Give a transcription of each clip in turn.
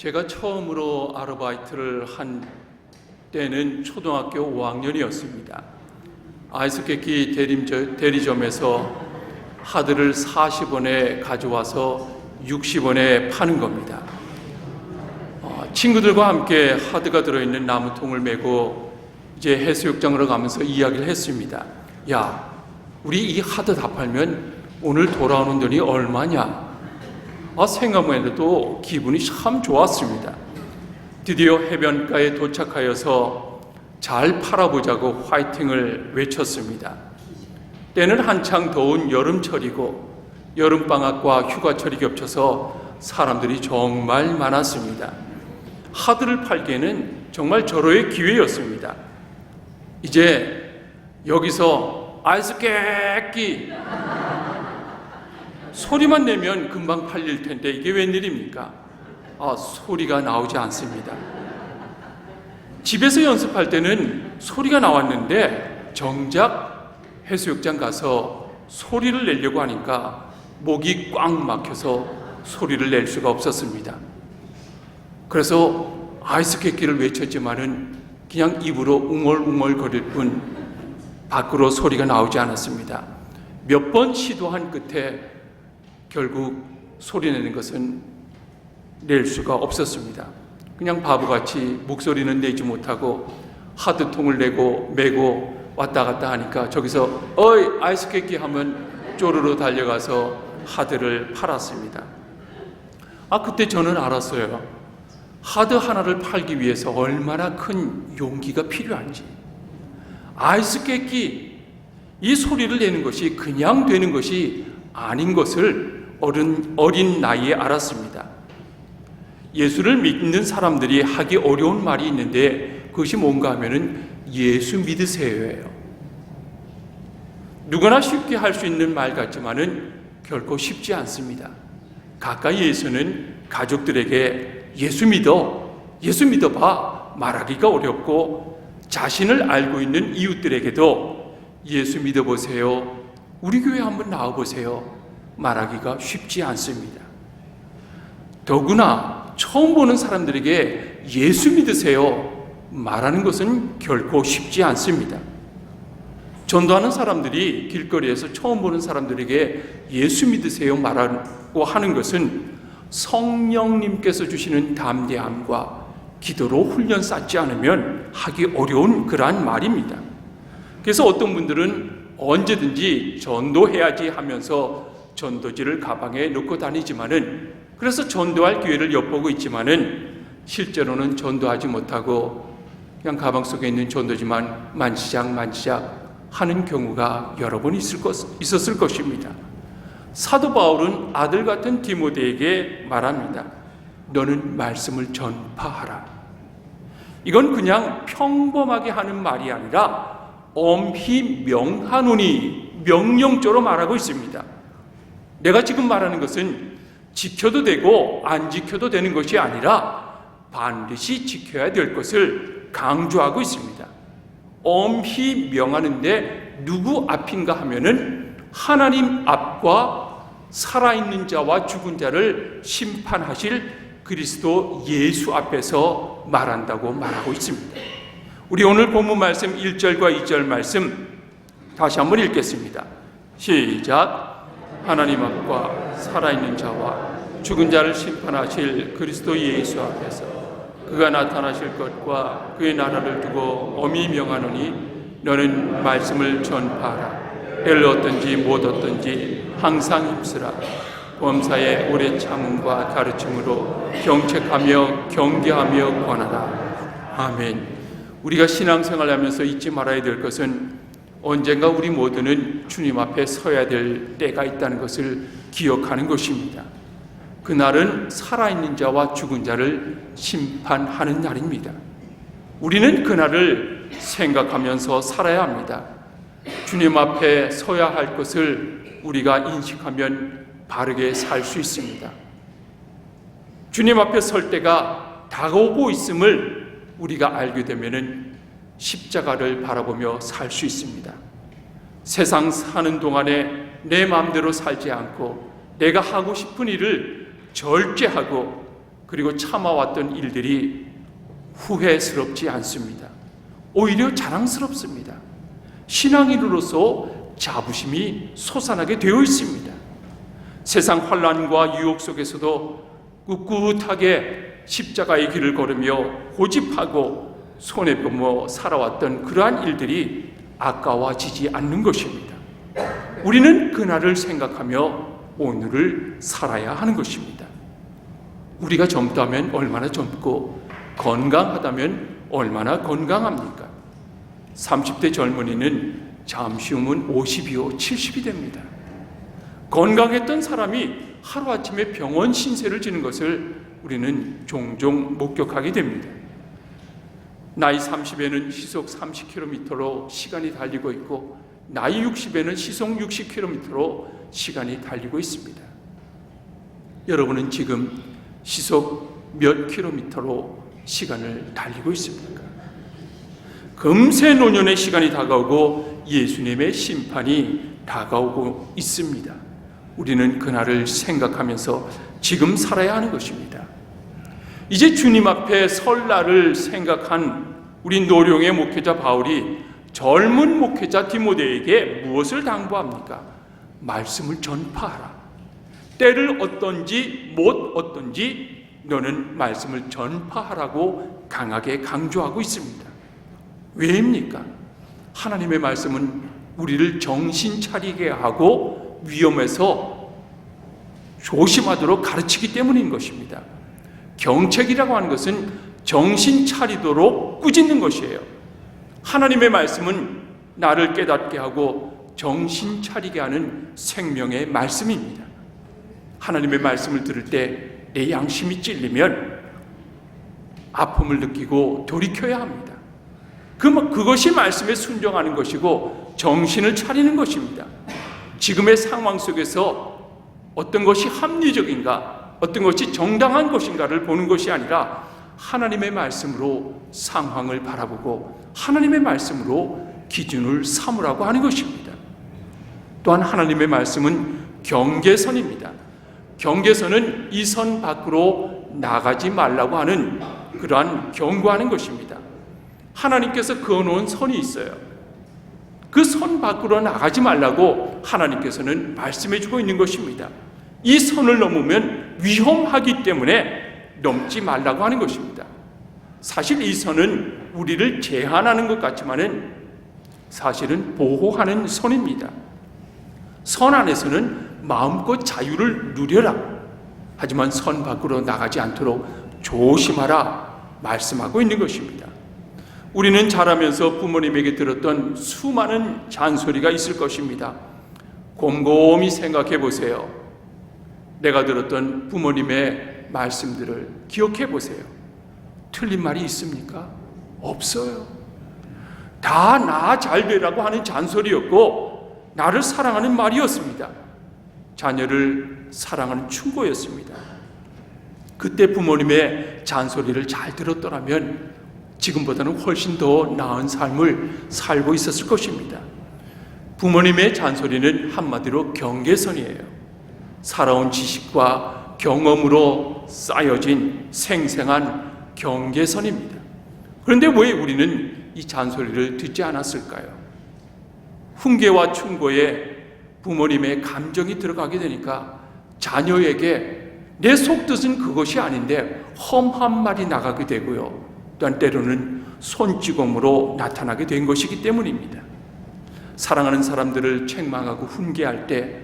제가 처음으로 아르바이트를 한 때는 초등학교 5학년이었습니다. 아이스케이크 대리점에서 하드를 40원에 가져와서 60원에 파는 겁니다. 친구들과 함께 하드가 들어있는 나무통을 메고 이제 해수욕장으로 가면서 이야기를 했습니다. 야, 우리 이 하드 다 팔면 오늘 돌아오는 돈이 얼마냐? 생각만 해도 기분이 참 좋았습니다. 드디어 해변가에 도착하여서 잘 팔아보자고 화이팅을 외쳤습니다. 때는 한창 더운 여름철이고 여름방학과 휴가철이 겹쳐서 사람들이 정말 많았습니다. 하드를 팔기에는 정말 절호의 기회였습니다. 이제 여기서 아이스케이크 소리만 내면 금방 팔릴 텐데 이게 웬일입니까? 소리가 나오지 않습니다. 집에서 연습할 때는 소리가 나왔는데 정작 해수욕장 가서 소리를 내려고 하니까 목이 꽉 막혀서 소리를 낼 수가 없었습니다. 그래서 아이스케이크를 외쳤지만은 그냥 입으로 웅얼웅얼 거릴 뿐 밖으로 소리가 나오지 않았습니다. 몇 번 시도한 끝에 결국 소리내는 것은 낼 수가 없었습니다. 그냥 바보같이 목소리는 내지 못하고 하드통을 메고 왔다 갔다 하니까 저기서 어이 아이스케이크 하면 쪼르르 달려가서 하드를 팔았습니다. 그때 저는 알았어요. 하드 하나를 팔기 위해서 얼마나 큰 용기가 필요한지. 아이스케이크 이 소리를 내는 것이 그냥 되는 것이 아닌 것을 어린 나이에 알았습니다. 예수를 믿는 사람들이 하기 어려운 말이 있는데 그것이 뭔가 하면은 예수 믿으세요예요. 누구나 쉽게 할 수 있는 말 같지만은 결코 쉽지 않습니다. 가까이에서는 가족들에게 예수 믿어봐 말하기가 어렵고 자신을 알고 있는 이웃들에게도 예수 믿어보세요, 우리 교회 한번 나와보세요 말하기가 쉽지 않습니다. 더구나 처음 보는 사람들에게 예수 믿으세요 말하는 것은 결코 쉽지 않습니다. 전도하는 사람들이 길거리에서 처음 보는 사람들에게 예수 믿으세요 말하고 하는 것은 성령님께서 주시는 담대함과 기도로 훈련 쌓지 않으면 하기 어려운 그러한 말입니다. 그래서 어떤 분들은 언제든지 전도해야지 하면서 전도지를 가방에 넣고 다니지만은, 그래서 전도할 기회를 엿보고 있지만은 실제로는 전도하지 못하고 그냥 가방 속에 있는 전도지만 만지작 하는 경우가 여러 번 있었을 것입니다. 사도 바울은 아들 같은 디모데에게 말합니다. 너는 말씀을 전파하라. 이건 그냥 평범하게 하는 말이 아니라 엄히 명하노니 명령조로 말하고 있습니다. 내가 지금 말하는 것은 지켜도 되고 안 지켜도 되는 것이 아니라 반드시 지켜야 될 것을 강조하고 있습니다. 엄히 명하는데 누구 앞인가 하면은 하나님 앞과 살아있는 자와 죽은 자를 심판하실 그리스도 예수 앞에서 말한다고 말하고 있습니다. 우리 오늘 본문 말씀 1절과 2절 말씀 다시 한번 읽겠습니다. 시작. 하나님 앞과 살아있는 자와 죽은 자를 심판하실 그리스도 예수 앞에서 그가 나타나실 것과 그의 나라를 두고 엄히 명하노니 너는 말씀을 전파하라. 엘 얻든지 못 얻든지 항상 힘쓰라. 범사의 오래 참음과 가르침으로 경책하며 경계하며 권하라. 아멘. 우리가 신앙생활하면서 잊지 말아야 될 것은 언젠가 우리 모두는 주님 앞에 서야 될 때가 있다는 것을 기억하는 것입니다. 그날은 살아있는 자와 죽은 자를 심판하는 날입니다. 우리는 그날을 생각하면서 살아야 합니다. 주님 앞에 서야 할 것을 우리가 인식하면 바르게 살 수 있습니다. 주님 앞에 설 때가 다가오고 있음을 우리가 알게 되면은 십자가를 바라보며 살 수 있습니다. 세상 사는 동안에 내 마음대로 살지 않고 내가 하고 싶은 일을 절제하고 그리고 참아왔던 일들이 후회스럽지 않습니다. 오히려 자랑스럽습니다. 신앙인으로서 자부심이 솟아나게 되어 있습니다. 세상 환난과 유혹 속에서도 꿋꿋하게 십자가의 길을 걸으며 고집하고 손해보며 살아왔던 그러한 일들이 아까워지지 않는 것입니다. 우리는 그날을 생각하며 오늘을 살아야 하는 것입니다. 우리가 젊다면 얼마나 젊고 건강하다면 얼마나 건강합니까? 30대 젊은이는 잠시 후면 50이요 70이 됩니다. 건강했던 사람이 하루아침에 병원 신세를 지는 것을 우리는 종종 목격하게 됩니다. 나이 30에는 시속 30km로 시간이 달리고 있고 나이 60에는 시속 60km로 시간이 달리고 있습니다. 여러분은 지금 시속 몇 킬로미터로 시간을 달리고 있습니까? 금세 노년의 시간이 다가오고 예수님의 심판이 다가오고 있습니다. 우리는 그날을 생각하면서 지금 살아야 하는 것입니다. 이제 주님 앞에 설날을 생각한 우리 노령의 목회자 바울이 젊은 목회자 디모데에게 무엇을 당부합니까? 말씀을 전파하라. 때를 어떤지 못 어떤지 너는 말씀을 전파하라고 강하게 강조하고 있습니다. 왜입니까? 하나님의 말씀은 우리를 정신 차리게 하고 위험에서 조심하도록 가르치기 때문인 것입니다. 경책이라고 하는 것은 정신 차리도록 꾸짖는 것이에요. 하나님의 말씀은 나를 깨닫게 하고 정신 차리게 하는 생명의 말씀입니다. 하나님의 말씀을 들을 때 내 양심이 찔리면 아픔을 느끼고 돌이켜야 합니다. 그것이 말씀에 순종하는 것이고 정신을 차리는 것입니다. 지금의 상황 속에서 어떤 것이 합리적인가, 어떤 것이 정당한 것인가를 보는 것이 아니라 하나님의 말씀으로 상황을 바라보고 하나님의 말씀으로 기준을 삼으라고 하는 것입니다. 또한 하나님의 말씀은 경계선입니다. 경계선은 이 선 밖으로 나가지 말라고 하는 그러한 경고하는 것입니다. 하나님께서 그어놓은 선이 있어요. 그 선 밖으로 나가지 말라고 하나님께서는 말씀해주고 있는 것입니다. 이 선을 넘으면 위험하기 때문에 넘지 말라고 하는 것입니다. 사실 이 선은 우리를 제한하는 것 같지만은 사실은 보호하는 선입니다. 선 안에서는 마음껏 자유를 누려라. 하지만 선 밖으로 나가지 않도록 조심하라 말씀하고 있는 것입니다. 우리는 자라면서 부모님에게 들었던 수많은 잔소리가 있을 것입니다. 곰곰이 생각해 보세요. 내가 들었던 부모님의 말씀들을 기억해 보세요. 틀린 말이 있습니까? 없어요. 다 나 잘 되라고 하는 잔소리였고 나를 사랑하는 말이었습니다. 자녀를 사랑하는 충고였습니다. 그때 부모님의 잔소리를 잘 들었더라면 지금보다는 훨씬 더 나은 삶을 살고 있었을 것입니다. 부모님의 잔소리는 한마디로 경계선이에요. 살아온 지식과 경험으로 쌓여진 생생한 경계선입니다. 그런데 왜 우리는 이 잔소리를 듣지 않았을까요? 훈계와 충고에 부모님의 감정이 들어가게 되니까 자녀에게 내 속뜻은 그것이 아닌데 험한 말이 나가게 되고요. 또한 때로는 손찌검으로 나타나게 된 것이기 때문입니다. 사랑하는 사람들을 책망하고 훈계할 때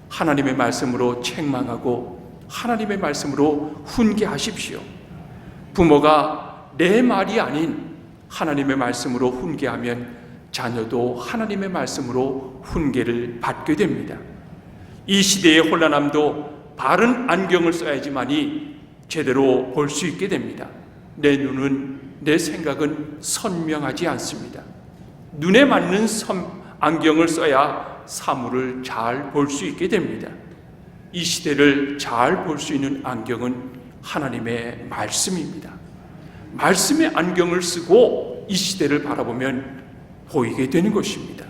하나님의 말씀으로 책망하고 하나님의 말씀으로 훈계하십시오. 부모가 내 말이 아닌 하나님의 말씀으로 훈계하면 자녀도 하나님의 말씀으로 훈계를 받게 됩니다. 이 시대의 혼란함도 바른 안경을 써야지만이 제대로 볼 수 있게 됩니다. 내 눈은, 내 생각은 선명하지 않습니다. 눈에 맞는 안경을 써야 사물을 잘 볼 수 있게 됩니다. 이 시대를 잘 볼 수 있는 안경은 하나님의 말씀입니다. 말씀의 안경을 쓰고 이 시대를 바라보면 보이게 되는 것입니다.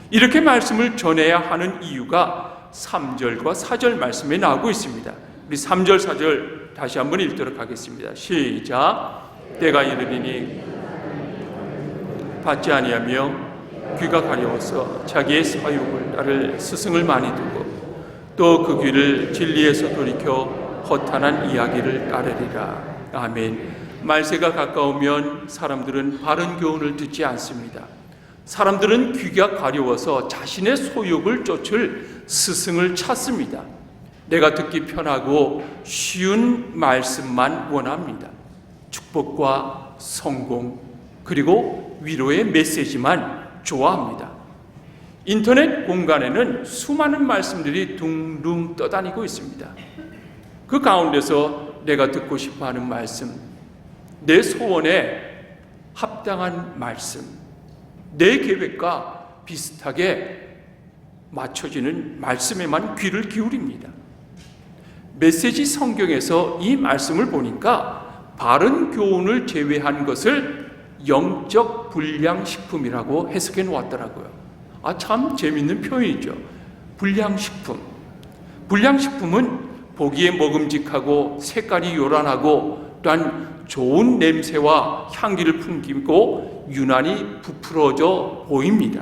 이렇게 말씀을 전해야 하는 이유가 3절과 4절 말씀에 나오고 있습니다. 우리 3절, 4절 다시 한번 읽도록 하겠습니다. 시작. 때가 이르리니 받지 아니하며 귀가 가려워서 자기의 사욕을 따를 스승을 많이 두고 또 그 귀를 진리에서 돌이켜 허탄한 이야기를 따르리라. 아멘. 말세가 가까우면 사람들은 바른 교훈을 듣지 않습니다. 사람들은 귀가 가려워서 자신의 소욕을 쫓을 스승을 찾습니다. 내가 듣기 편하고 쉬운 말씀만 원합니다. 축복과 성공 그리고 위로의 메시지만 좋아합니다. 인터넷 공간에는 수많은 말씀들이 둥둥 떠다니고 있습니다. 그 가운데서 내가 듣고 싶어하는 말씀, 내 소원에 합당한 말씀, 내 계획과 비슷하게 맞춰지는 말씀에만 귀를 기울입니다. 메시지 성경에서 이 말씀을 보니까 바른 교훈을 제외한 것을 영적 불량식품이라고 해석해 놓았더라고요. 참 재밌는 표현이죠. 불량식품. 불량식품은 보기에 먹음직하고 색깔이 요란하고 또한 좋은 냄새와 향기를 풍기고 유난히 부풀어져 보입니다.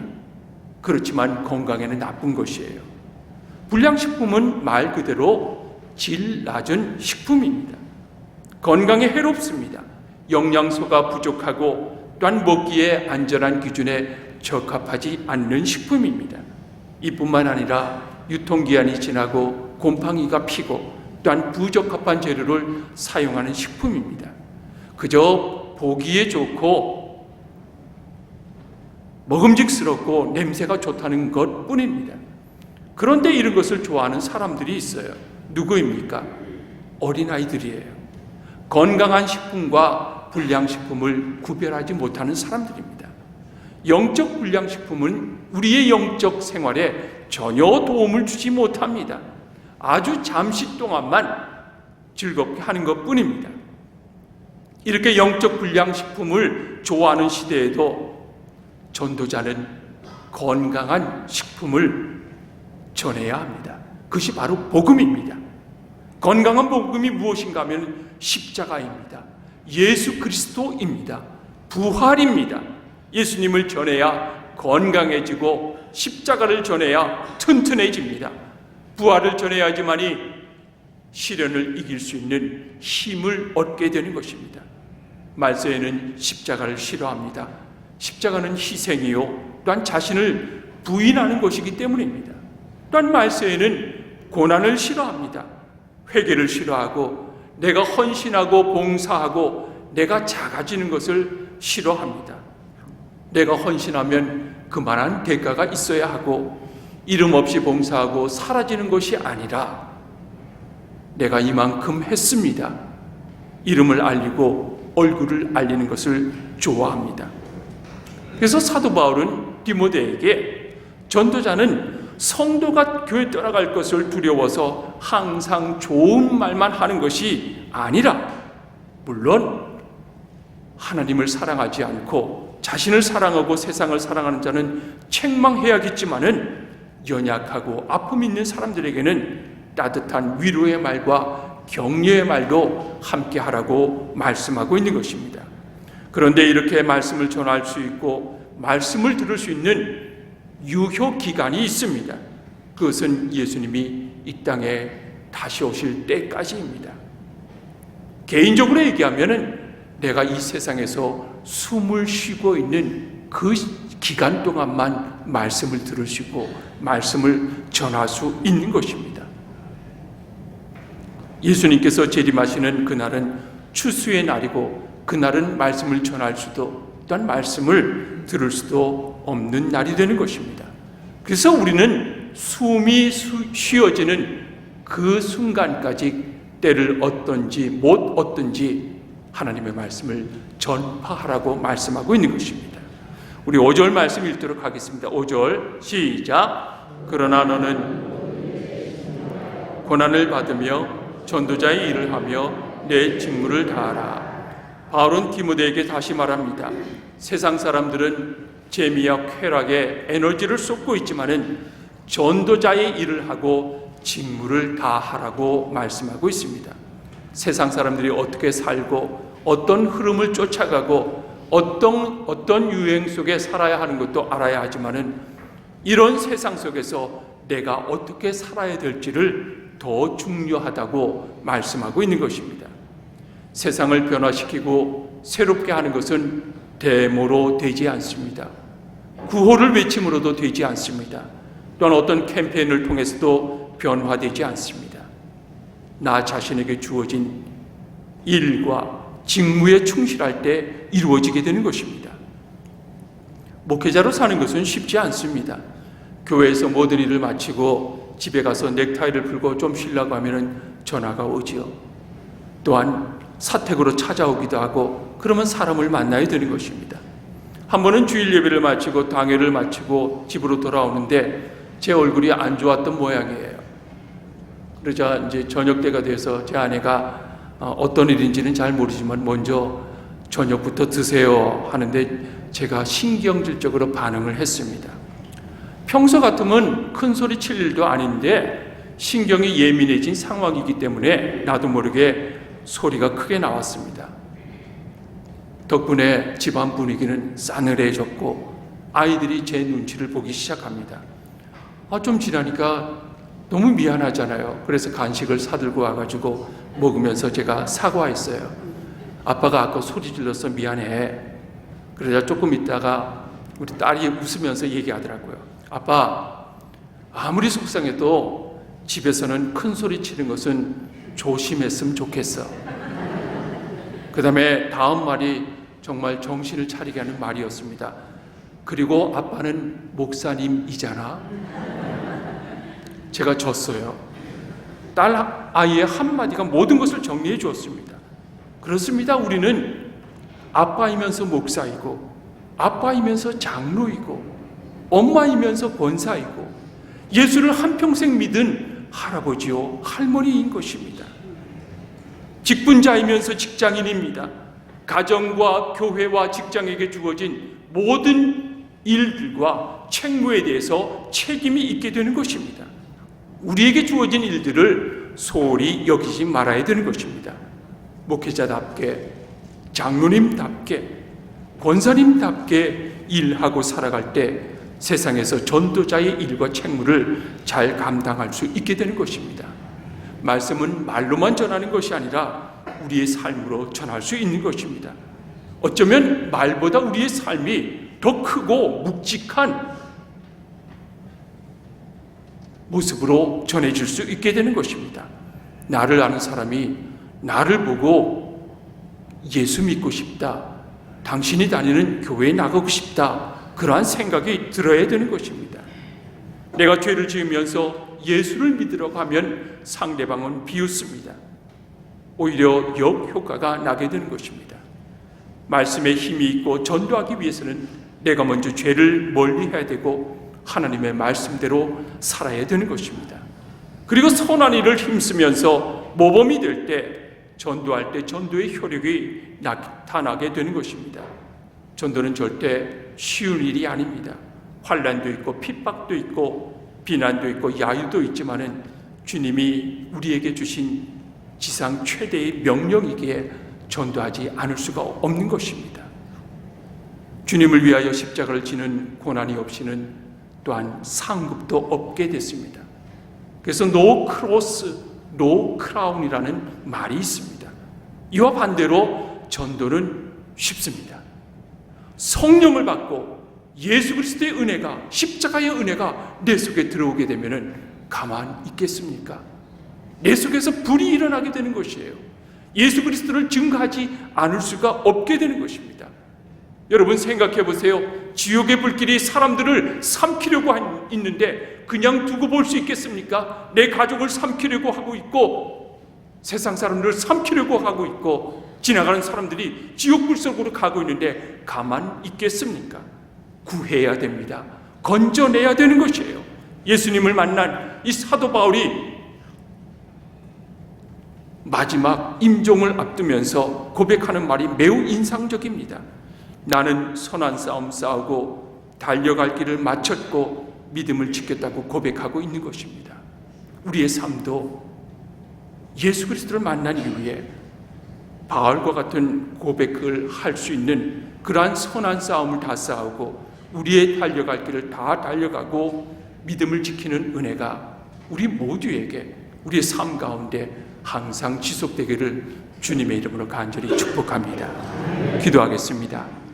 그렇지만 건강에는 나쁜 것이에요. 불량식품은 말 그대로 질 낮은 식품입니다. 건강에 해롭습니다. 영양소가 부족하고 또한 먹기에 안전한 기준에 적합하지 않는 식품입니다. 이뿐만 아니라 유통기한이 지나고 곰팡이가 피고 또한 부적합한 재료를 사용하는 식품입니다. 그저 보기에 좋고 먹음직스럽고 냄새가 좋다는 것뿐입니다. 그런데 이런 것을 좋아하는 사람들이 있어요. 누구입니까? 어린아이들이에요. 건강한 식품과 불량식품을 구별하지 못하는 사람들입니다. 영적 불량식품은 우리의 영적 생활에 전혀 도움을 주지 못합니다. 아주 잠시 동안만 즐겁게 하는 것뿐입니다. 이렇게 영적 불량식품을 좋아하는 시대에도 전도자는 건강한 식품을 전해야 합니다. 그것이 바로 복음입니다. 건강한 복음이 무엇인가 하면 십자가입니다. 예수 그리스도입니다. 부활입니다. 예수님을 전해야 건강해지고 십자가를 전해야 튼튼해집니다. 부활을 전해야지만이 시련을 이길 수 있는 힘을 얻게 되는 것입니다. 말세에는 십자가를 싫어합니다. 십자가는 희생이요 또한 자신을 부인하는 것이기 때문입니다. 또한 말세에는 고난을 싫어합니다. 회개를 싫어하고 내가 헌신하고 봉사하고 내가 작아지는 것을 싫어합니다. 내가 헌신하면 그만한 대가가 있어야 하고 이름 없이 봉사하고 사라지는 것이 아니라 내가 이만큼 했습니다. 이름을 알리고 얼굴을 알리는 것을 좋아합니다. 그래서 사도 바울은 디모데에게 전도자는 성도가 교회 떠나갈 것을 두려워서 항상 좋은 말만 하는 것이 아니라 물론 하나님을 사랑하지 않고 자신을 사랑하고 세상을 사랑하는 자는 책망해야겠지만은 연약하고 아픔 있는 사람들에게는 따뜻한 위로의 말과 격려의 말도 함께 하라고 말씀하고 있는 것입니다. 그런데 이렇게 말씀을 전할 수 있고 말씀을 들을 수 있는 유효 기간이 있습니다. 그것은 예수님이 이 땅에 다시 오실 때까지입니다. 개인적으로 얘기하면은 내가 이 세상에서 숨을 쉬고 있는 그 기간 동안만 말씀을 들으시고 말씀을 전할 수 있는 것입니다. 예수님께서 재림하시는 그날은 추수의 날이고 그날은 말씀을 전할 수도 또한 말씀을 들을 수도 없는 날이 되는 것입니다. 그래서 우리는 숨이 쉬어지는 그 순간까지 때를 얻든지 못 얻든지 하나님의 말씀을 전파하라고 말씀하고 있는 것입니다. 우리 5절 말씀 읽도록 하겠습니다. 5절 시작. 그러나 너는 고난을 받으며 전도자의 일을 하며 내 직무를 다하라. 바울은 디모데에게 다시 말합니다. 세상 사람들은 재미와 쾌락에 에너지를 쏟고 있지만은 전도자의 일을 하고 직무를 다하라고 말씀하고 있습니다. 세상 사람들이 어떻게 살고 어떤 흐름을 쫓아가고 어떤 유행 속에 살아야 하는 것도 알아야 하지만은 이런 세상 속에서 내가 어떻게 살아야 될지를 더 중요하다고 말씀하고 있는 것입니다. 세상을 변화시키고 새롭게 하는 것은 데모로 되지 않습니다. 구호를 외침으로도 되지 않습니다. 또한 어떤 캠페인을 통해서도 변화되지 않습니다. 나 자신에게 주어진 일과 직무에 충실할 때 이루어지게 되는 것입니다. 목회자로 사는 것은 쉽지 않습니다. 교회에서 모든 일을 마치고 집에 가서 넥타이를 풀고 좀 쉬려고 하면 전화가 오지요. 또한 사택으로 찾아오기도 하고 그러면 사람을 만나야 되는 것입니다. 한 번은 주일 예배를 마치고 당회를 마치고 집으로 돌아오는데 제 얼굴이 안 좋았던 모양이에요. 그러자 이제 저녁 때가 돼서 제 아내가 어떤 일인지는 잘 모르지만 먼저 저녁부터 드세요 하는데 제가 신경질적으로 반응을 했습니다. 평소 같으면 큰 소리 칠 일도 아닌데 신경이 예민해진 상황이기 때문에 나도 모르게 소리가 크게 나왔습니다. 덕분에 집안 분위기는 싸늘해졌고 아이들이 제 눈치를 보기 시작합니다. 좀 지나니까 너무 미안하잖아요. 그래서 간식을 사들고 와가지고 먹으면서 제가 사과했어요. 아빠가 아까 소리 질러서 미안해. 그러자 조금 있다가 우리 딸이 웃으면서 얘기하더라고요. 아빠, 아무리 속상해도 집에서는 큰 소리 치는 것은 조심했으면 좋겠어. 그 다음에 다음 말이 정말 정신을 차리게 하는 말이었습니다. 그리고 아빠는 목사님이잖아. 제가 졌어요. 딸 아이의 한마디가 모든 것을 정리해 주었습니다. 그렇습니다. 우리는 아빠이면서 목사이고 아빠이면서 장로이고 엄마이면서 권사이고 예수를 한평생 믿은 할아버지요 할머니인 것입니다. 직분자이면서 직장인입니다. 가정과 교회와 직장에게 주어진 모든 일들과 책무에 대해서 책임이 있게 되는 것입니다. 우리에게 주어진 일들을 소홀히 여기지 말아야 되는 것입니다. 목회자답게, 장로님답게, 권사님답게 일하고 살아갈 때 세상에서 전도자의 일과 책무를 잘 감당할 수 있게 되는 것입니다. 말씀은 말로만 전하는 것이 아니라 우리의 삶으로 전할 수 있는 것입니다. 어쩌면 말보다 우리의 삶이 더 크고 묵직한 모습으로 전해질 수 있게 되는 것입니다. 나를 아는 사람이 나를 보고 예수 믿고 싶다, 당신이 다니는 교회에 나가고 싶다, 그러한 생각이 들어야 되는 것입니다. 내가 죄를 지으면서 예수를 믿으려고 하면 상대방은 비웃습니다. 오히려 역효과가 나게 되는 것입니다. 말씀에 힘이 있고 전도하기 위해서는 내가 먼저 죄를 멀리해야 되고 하나님의 말씀대로 살아야 되는 것입니다. 그리고 선한 일을 힘쓰면서 모범이 될 때 전도할 때 전도의 효력이 나타나게 되는 것입니다. 전도는 절대 쉬운 일이 아닙니다. 환난도 있고 핍박도 있고 비난도 있고 야유도 있지만은 주님이 우리에게 주신 지상 최대의 명령이기에 전도하지 않을 수가 없는 것입니다. 주님을 위하여 십자가를 지는 고난이 없이는 또한 상급도 없게 됐습니다. 그래서 no cross, no crown이라는 말이 있습니다. 이와 반대로 전도는 쉽습니다. 성령을 받고 예수 그리스도의 은혜가, 십자가의 은혜가 내 속에 들어오게 되면 가만 있겠습니까? 내 속에서 불이 일어나게 되는 것이에요. 예수 그리스도를 증거하지 않을 수가 없게 되는 것입니다. 여러분 생각해 보세요. 지옥의 불길이 사람들을 삼키려고 있는데 그냥 두고 볼 수 있겠습니까? 내 가족을 삼키려고 하고 있고 세상 사람들을 삼키려고 하고 있고 지나가는 사람들이 지옥불 속으로 가고 있는데 가만 있겠습니까? 구해야 됩니다. 건져내야 되는 것이에요. 예수님을 만난 이 사도 바울이 마지막 임종을 앞두면서 고백하는 말이 매우 인상적입니다. 나는 선한 싸움 싸우고 달려갈 길을 마쳤고 믿음을 지켰다고 고백하고 있는 것입니다. 우리의 삶도 예수 그리스도를 만난 이후에 바알과 같은 고백을 할 수 있는 그러한 선한 싸움을 다 싸우고 우리의 달려갈 길을 다 달려가고 믿음을 지키는 은혜가 우리 모두에게 우리의 삶 가운데 항상 지속되기를 주님의 이름으로 간절히 축복합니다. 기도하겠습니다.